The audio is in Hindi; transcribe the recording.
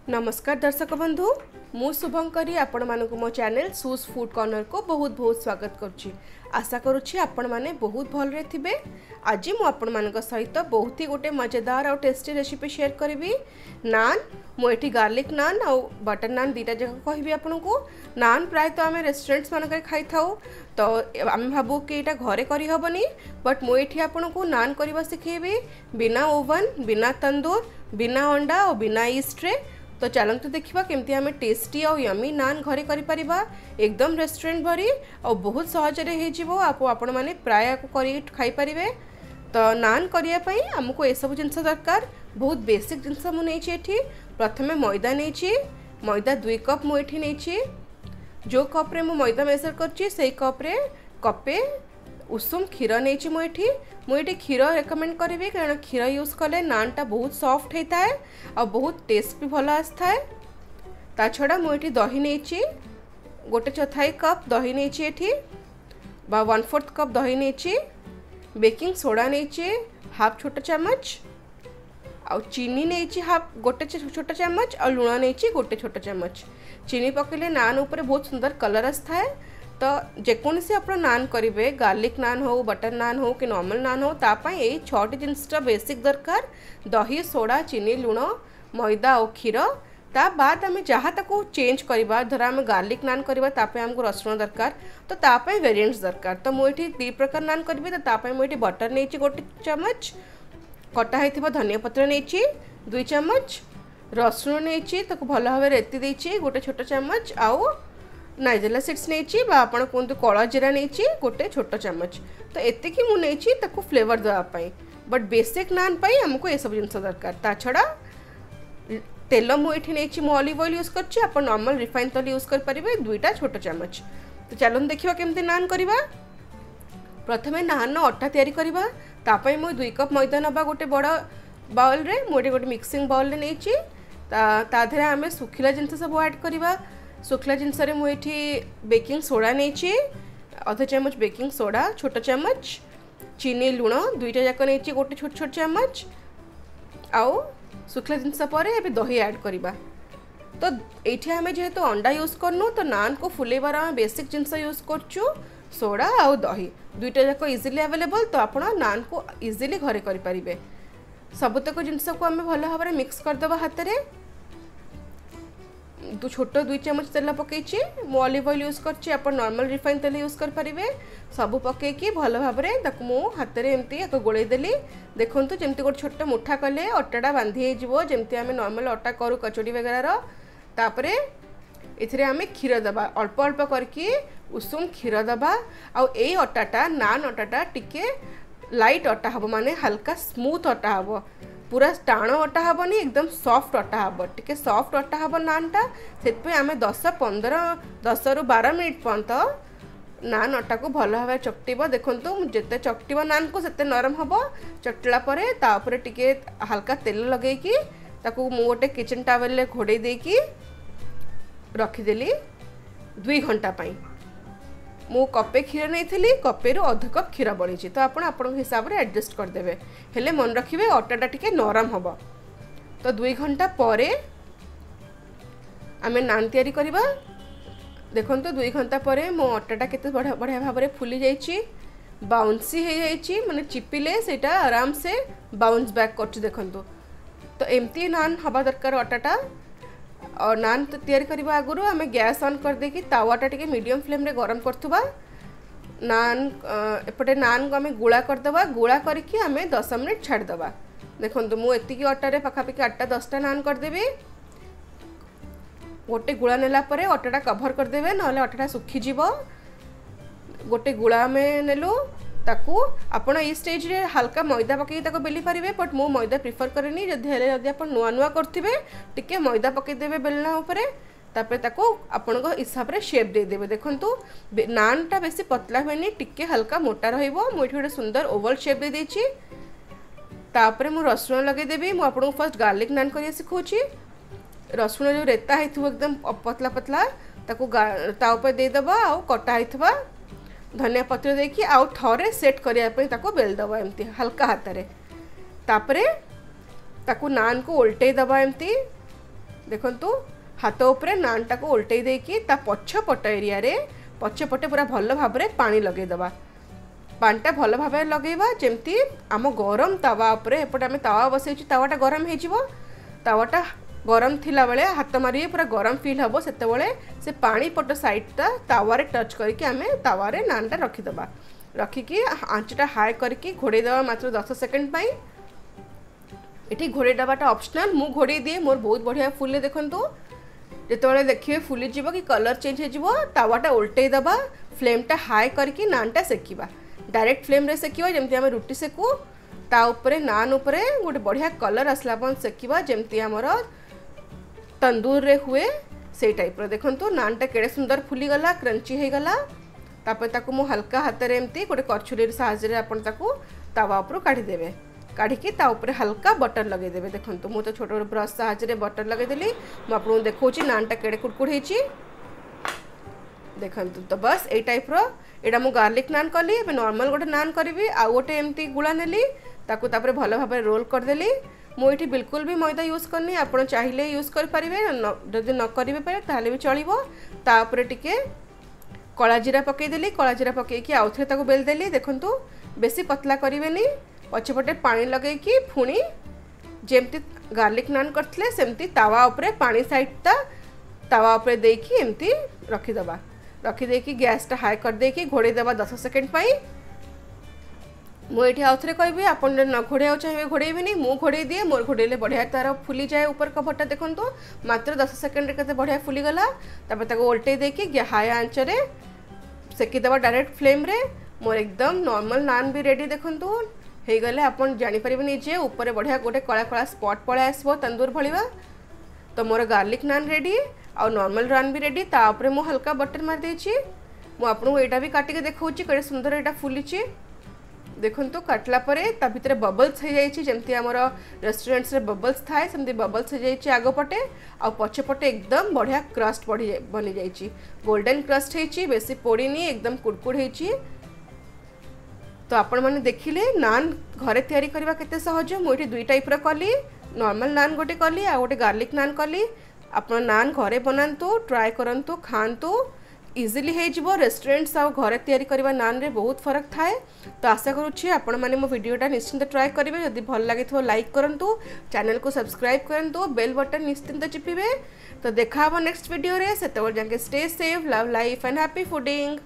नमस्कार दर्शक बंधु मु शुभंकरी आपण मानक मो चैनल सूज फूड कॉर्नर को बहुत बहुत स्वागत करुच्ची। आशा करुच्ची आपण माने बहुत भलरे थिबे। आज मु आपण मानक सहित बहुत ही गोटे मजेदार और टेस्टी रेसिपी शेयर करी। नान मु एठी गार्लिक नान और बटर नान दीटा जगह कहबी आपन को। नान प्राय तो आम रेस्टोरेंट्स मानक खाई थाउ, तो आम भाबू कि एटा घरे करी हबनी, बट मु एठी आपन को नान करबा सिखेबी बिना ओवन, बिना तंदूर, बिना अंडा और बिना ईस्ट रे। तो चलते देखा केमती आम टेस्टी और यमी नान घरे करि परिबा, एकदम रेस्टोरेंट भरी और बहुत सहज हो आपण मैंने प्राय खाई पारे। तो नान करने आमको ये सब जिनस दरकार, बहुत बेसिक जिनस मुझे प्रथमे मैदा नहीं, मैदा 2 कप मुझे नहीं। जो कप्रे मु मैदा मेजर कर कप्रे कपे उषुम क्षीर नहीं मुझे क्षीर रेकमेंड करी, कारण क्षीर यूज कले नानटा बहुत सॉफ्ट होता है और बहुत टेस्ट भी भल आसता है। ता छड़ा मुझे दही नहीं, 1/4 कप दही नहीं, 1/4 कप दही नहीं, बेकिंग सोडा नहीं हाफ छोटा चामच, आ चीनी नहीं हाफ 1 छोटा चामच, और लुण नहीं 1 छोटा चामच। चीनी पकेले नान उपर बहुत सुंदर कलर आसता है। तो जेकोसी आप नान करेंगे, गार्लिक नान हो, बटर नान हो कि नॉर्मल नान हो, तापाई यही 6टी जिनसटा बेसिक दरकार, दही, सोडा, चीनी, लुण, मैदा और क्षीर। ता बाद आम जहाँ ताको चेंज करवा, धर आम गार्लिक नान करवा तापाई आमको रसुण दरकार, तो तापाई वेरिएंट्स दरकार। तो मुझे 2 प्रकार नान करी, तो तापाई मुझे बटर नहीं 1 चामच, कटा होता धनिया पत्र नहीं 2 चामच, रसुण नहीं भल भाव रेती देछि 1 छोटा चामच, आउ नाइजेला सीड्स नहीं आपड़ कहतु कला जीरा नहीं 1 छोटा चामच। तो एतिक मुझे फ्लेवर देवाई, बट बेसिक नान पाई आमको ये सब जिनस दरकार। ता छड़ा तेल मुझे नहीं ऑलिव ऑयल यूज कर नॉर्मल रिफाइन तेल यूज करेंगे 2टा छोटा चामच। तो चलो देखा केमती नान करवा। प्रथमे नान अटा तैयारी करवा, तापाई मुझे 2 कप मैदा नवा गोटे बड़ बाउल रे, मुझे गोटे मिक्सिंग बाउल नहीं, ताधे आम सुखिला जिनस सब ऐड करवा। सुखला जिनस मुझे बेकिंग सोडा नहीं, आधा चामच बेकिंग सोडा, छोटा चामच चीनी, लुण 2टा जाक नहीं 1 छोट छोट चामच, आउ सुखला जिनस पर ए दही ऐड करवा। तो ये आम जेहेतु अंडा यूज करनु, तो नान को फुलेबार आम बेसिक जिनस यूज करचु सोडा आउ दही, 2टा जाक इजिली अवेलेबल। तो आप नान को इजिली घरे करें। सबतक जिनस को आम भल भाव में मिक्स करदे हाथ में। छोट 2 चामच तेल पकई, मु ऑलिव ऑयल यूज कर नॉर्मल रिफाइन तेल यूज करेंगे। सब पकईकी भल भाव में मु हाथ में एमती गोलैदेली। देखो जमती गोटे छोट मुठा कले अटाटा बांधी जमती आम नॉर्मल अटा करूँ कचोड़ी वगैरह। तापर इथिरे आम क्षीर दबा, अल्प अल्प करके उषुम क्षीर दबा। आई अटाटा नान अटाटा टिके लाइट अटा हम, माने हल्का स्मूथ अटा हम, पूरा टाण अटा हेनी, एकदम सॉफ्ट अटा हम, टिके सॉफ्ट अटा हम नानटा। से आम 10 ରୁ 12 मिनिट पर्यंत नान अटा को भल भाव चकटिब। देखो जिते चकटिब नान को सेते नरम हम। चकटिला परे तापर टिके हल्का तेल लगेगी ताकू मु गोटे किचन टावेल रे घोड़े देकी रखीदेली 2 घंटा पाई। मु कपे क्षीर नहीं, कपे रु अध कप क्षीर बनी, तो आपण हिसाब से एडजस्ट करदे। हेले मन रखिए अटाटा टिके नरम हम। तो 2 घंटा पर आम नान तैयारी करवा। देखो 2 घंटा पर मो अटाटा केते बढ़िया भाव में फुली जाइए, बाउंसी हो जाइए, माने चिपिले सेटा आराम से बाउंस बैक कर। देखो तो एमती नान हवा दरकार अटाटा। और नान तो तैयारी करने आगु आम गैस ऑन कर देकी तावाटा टिके मीडियम फ्लेम रे गरम करथुबा। नान एपटे नान को आम गुड़ा करदबा, गुड़ा करके आम 10 मिनिट छाड़दबा। देखो मु एतिकी अटारे पाखापाखि 8-10टा नान करदेबी। गोटे गुड़ा नेला परे अटाटा कभर करदेबे, नहले अटाटा सुखीजीव। गोटे गुड़ा में नेलु ताकू आपण ये स्टेज रे हल्का मैदा पकई ताको बेली पारिबे, बट मु मैदा प्रिफर करेनी। जदि आप नुआ नुआ करथिबे टिके मैदा पकई देबे बेलना ऊपरे, तापर ताको आपण हिसाब रे शेप दे देबे। देखंतु नानटा बेसी पतला होनी, टिके हल्का मोटा रहिबो। मु एठी गोटे सुंदर ओवल शेप दे देछि। तापर मु रसुण लगे देबी। मु आपन फर्स्ट गार्लिक नान करिया सिखौछि। रसुण जो रेता हेथु एकदम पतला पतला ताको ता ऊपर दे दबा, आ कटा हेथबा धनिया पत्र देकी आउ थरे सेट करने ताको बेल दबा एमती हल्का हाथ रे। तापरे ताकू नान को उल्टे दबा एमती देखंतु हाथ उपरे नानटा को उल्टै देकी ता पछपट एरिया रे पछपटे पूरा भल भाव में पानी लगे दबा। पानीटा भल भाव लगेबा जेमती आम गरम तावा उपरे एपटे आम तावा बसैछि तावाटा गरम हो तावाटा गरम थिला बेले हाथ मारी पूरा गरम फील हम से पानी पट साइडटा तावारे टच करके आम तावारे नानटा रखीदबा। रखिकी आंचटा हाई करके घोड़े दबा मात्र 10 सेकेंड ये घोड़े दबाटा ऑप्शनल मु घोड़े दिए मोर बहुत बढ़िया फुले देखंतु जिते देखिए फुली जीव कि कलर चेंज हो तावाटा उल्टे दबा फ्लेमटा हाई करके नानटा सेकिबा डायरेक्ट फ्लेम रे सेकिबा जेमती आम रुटी सेकू ता उपरे नान उपरे गोटे बढ़िया कलर आसला पन सेकिबा जेमती आमर तंदूर रे हुए से टाइप रो देखंतु नानटा केड़े सुंदर फुली गला क्रंची हे गला तापर ताकू मु हल्का हाथ रे एमती गोटे करछुली रे साहाय्य रे आपण ताकू तावा ऊपर काढी देबे काढ़ी ता ऊपर हल्का बटर लगे देबे। देखंतु मु तो छोट ब्रश साहाय्य रे बटर लगे देली मु आपन देखौची नानटा केड़े कुडकुड हेची देखंतु। तो बस ए टाइप रो एडा मु गार्लिक नान कली ए नॉर्मल गोटे नान करबी आ गोटे एमती गुळा नेली ताकू तापर भलो भाबे रोल कर देली। मु एठी बिल्कुल भी मैदा यूज करनी आपण चाहिले यूज कर परिबे जदि न करिवे पारे ताले भी चलिबो। ता ऊपर टिके कला जीरा पकई देली कला जीरा पकई कि आउथरे ताकू बेल देली देखंतु बेसी पतला करिवेनी पछपटे पानी लगे कि पुणी जेमती गार्लिक नान करथिले सेमती तावा उपरे पानी साइडटा तावा उपरे देकी एमती रखीदबा रखी देकी गैसटा हाई कर देकी घोड़े देबा 10 सेकेंड पाई। मुझे आउथरे कहबी आपन न घोड़े चाहिए घोड़ेबी मु घोड़े दिए मोर घोड़े बढ़िया तार फुली जाए ऊपर कपटा देखंतु मात्र 10 सेकेंड के बढ़िया फुली गला तापर ताको उल्टे देकी हाई आंचरे सेकीदबा डायरेक्ट फ्लेम रे मोर एकदम नॉर्मल नान भी रेडी देखंतु हे गले आपन जानि परिबे जे ऊपर बढ़िया गोटे कला कला स्पॉट पळे आसबो तंदूर भलिबा। तो मोर गार्लिक नान रेडी आ नॉर्मल नान भी रेडी ता ऊपर मु हल्का बटर मार देछि मु आपन एटा भी काटी के देखौछि केडे सुंदर एटा फुलिछि देखंतु काटला परे ता भितरे बबल्स हे जाइछि जेमती हमर रेस्टोरेंट्स रे बबल्स थाए सेमती बबल्स हे जाइछि आगो पटे आ पछे पटे एकदम बढ़िया क्रस्ट बनी जाइछि गोल्डन क्रस्ट हेछि बेसी पोड़ीनी एकदम कुडकुड हेछि। तो आपण मैंने देखिले नान घरे तैयारी करबा केते सहज मुझे दुई टाइप रो कली नॉर्मल नान गोटे कली आ गोटे गार्लिक नान कली आपण नान घरे बनातु ट्राए करंतु खांतु इजिली हो जिवो रेस्टोरेंट्स आ घरे तैयारी करबा नान रे बहुत फरक थाए। तो आशा करूछि आपण माने मो वीडियोटा निश्चिंत ट्राए करिवे जदि भल लागे तो लाइक करंतु चैनल को सब्सक्राइब करंतु बेल बटन निश्चिंत चिपिबे। तो देखा नेक्स्ट वीडियो रे सेतवर जाके stay safe love life and happy fooding.